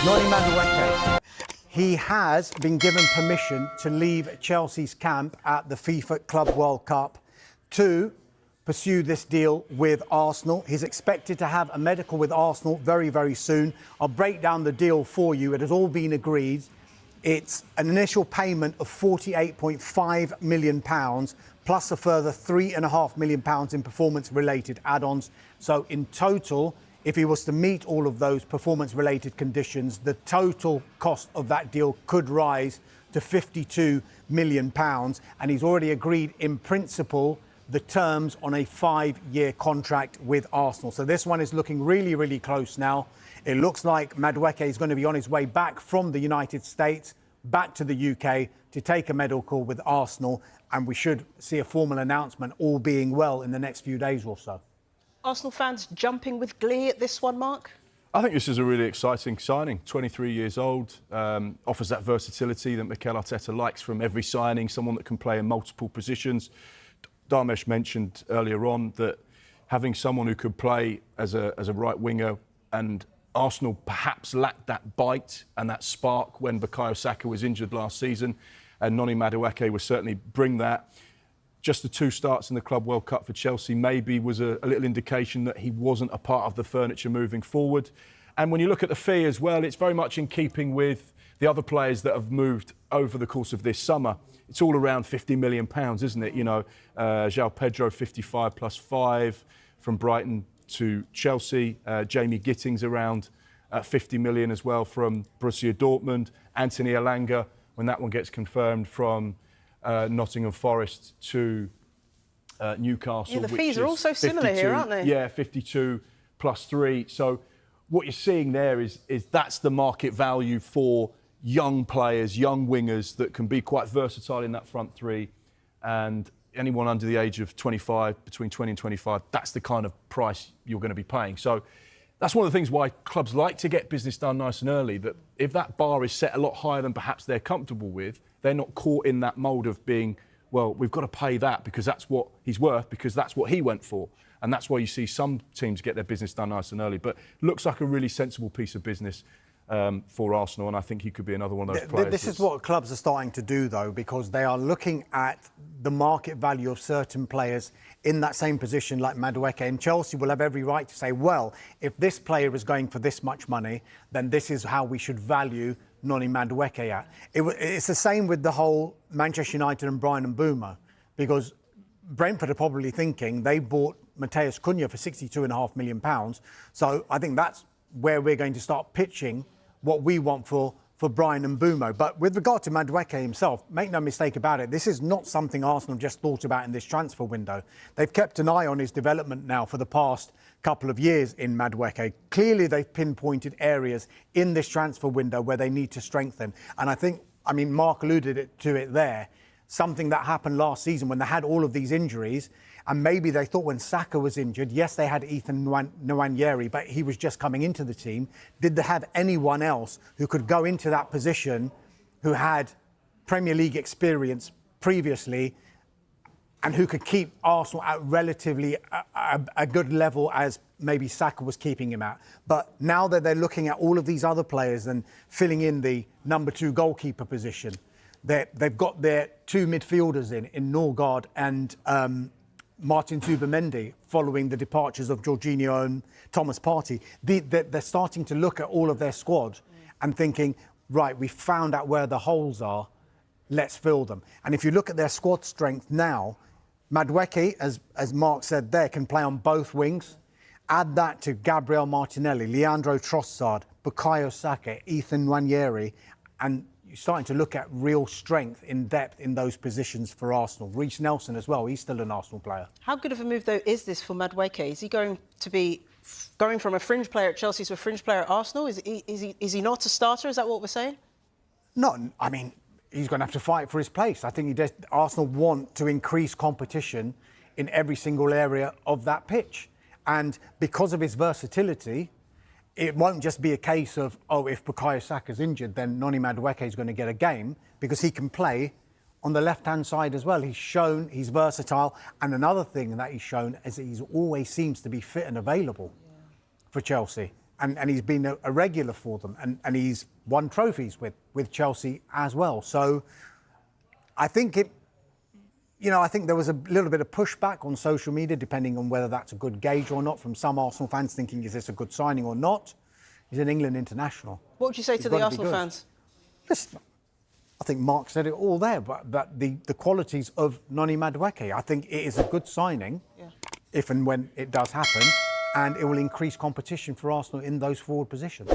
Noni Madueke. He has been given permission to leave Chelsea's camp at the FIFA Club World Cup to pursue this deal with Arsenal. He's expected to have a medical with Arsenal very, very soon. I'll break down the deal for you. It has all been agreed. It's an initial payment of £48.5 million plus a further £3.5 million in performance-related add-ons. So in total, if he was to meet all of those performance-related conditions, the total cost of that deal could rise to £52 million. And he's already agreed in principle the terms on a 5-year contract with Arsenal. So this one is looking really, really close now. It looks like Madueke is going to be on his way back from the United States, back to the UK to take a medical with Arsenal. And we should see a formal announcement, all being well, in the next few days or so. Arsenal fans jumping with glee at this one, Mark? I think this is a really exciting signing. 23 years old, offers that versatility that Mikel Arteta likes from every signing, someone that can play in multiple positions. Dharmesh mentioned earlier on that having someone who could play as a right winger, and Arsenal perhaps lacked that bite and that spark when Bukayo Saka was injured last season, and Noni Madueke will certainly bring that. Just the 2 starts in the Club World Cup for Chelsea maybe was a little indication that he wasn't a part of the furniture moving forward. And when you look at the fee as well, it's very much in keeping with the other players that have moved over the course of this summer. It's all around £50 million, isn't it? You know, Joao Pedro, 55 plus 5 from Brighton to Chelsea. Jamie Gitting's around 50 million as well from Borussia Dortmund. Anthony Elanga, when that one gets confirmed, from Nottingham Forest to Newcastle. Yeah, the fees are also similar here, aren't they? Yeah, 52 plus 3. So what you're seeing there is that's the market value for young players, young wingers that can be quite versatile in that front three. And anyone under the age of 25, between 20 and 25, that's the kind of price you're going to be paying. So that's one of the things why clubs like to get business done nice and early, that if that bar is set a lot higher than perhaps they're comfortable with, they're not caught in that mould of being, well, we've got to pay that because that's what he's worth, because that's what he went for. And that's why you see some teams get their business done nice and early. But looks like a really sensible piece of business for Arsenal, and I think he could be another one of those players. This is what clubs are starting to do, though, because they are looking at the market value of certain players in that same position like Madueke. And Chelsea will have every right to say, well, if this player is going for this much money, then this is how we should value Noni Madueke at. It's the same with the whole Manchester United and Brian Mbeumo, because Brentford are probably thinking they bought Matheus Cunha for £62.5 million. So I think that's where we're going to start pitching what we want for Brian Mbeumo. But with regard to Madueke himself, make no mistake about it, this is not something Arsenal just thought about in this transfer window. They've kept an eye on his development now for the past couple of years in Madueke. Clearly, they've pinpointed areas in this transfer window where they need to strengthen. And I think, Mark alluded to it there, something that happened last season when they had all of these injuries, and maybe they thought when Saka was injured, yes, they had Ethan Nwaneri, but he was just coming into the team. Did they have anyone else who could go into that position who had Premier League experience previously and who could keep Arsenal at relatively a good level as maybe Saka was keeping him at? But now that they're looking at all of these other players and filling in the number 2 goalkeeper position, they've got their 2 midfielders in Norgard and Martin Zubimendi, following the departures of Jorginho and Thomas Partey. They're starting to look at all of their squad and thinking, right, we've found out where the holes are, let's fill them. And if you look at their squad strength now, Madueke, as Mark said there, can play on both wings. Add that to Gabriel Martinelli, Leandro Trossard, Bukayo Saka, Ethan Nwaneri, and you're starting to look at real strength in depth in those positions for Arsenal. Reece Nelson as well, he's still an Arsenal player. How good of a move, though, is this for Madueke? Is he going to be going from a fringe player at Chelsea to a fringe player at Arsenal? Is he not a starter? Is that what we're saying? No, he's going to have to fight for his place. I think Arsenal want to increase competition in every single area of that pitch. And because of his versatility, it won't just be a case of, if Bukayo Saka's injured, then Noni Madueke is going to get a game, because he can play on the left-hand side as well. He's shown he's versatile. And another thing that he's shown is that he always seems to be fit and available for Chelsea. and he's been a regular for them, and he's won trophies with Chelsea as well. So I think I think there was a little bit of pushback on social media, depending on whether that's a good gauge or not, from some Arsenal fans thinking, is this a good signing or not? He's an England international. What would you say to the Arsenal fans? Listen, I think Mark said it all there, but the qualities of Noni Madueke, I think it is a good signing, if and when it does happen, and it will increase competition for Arsenal in those forward positions.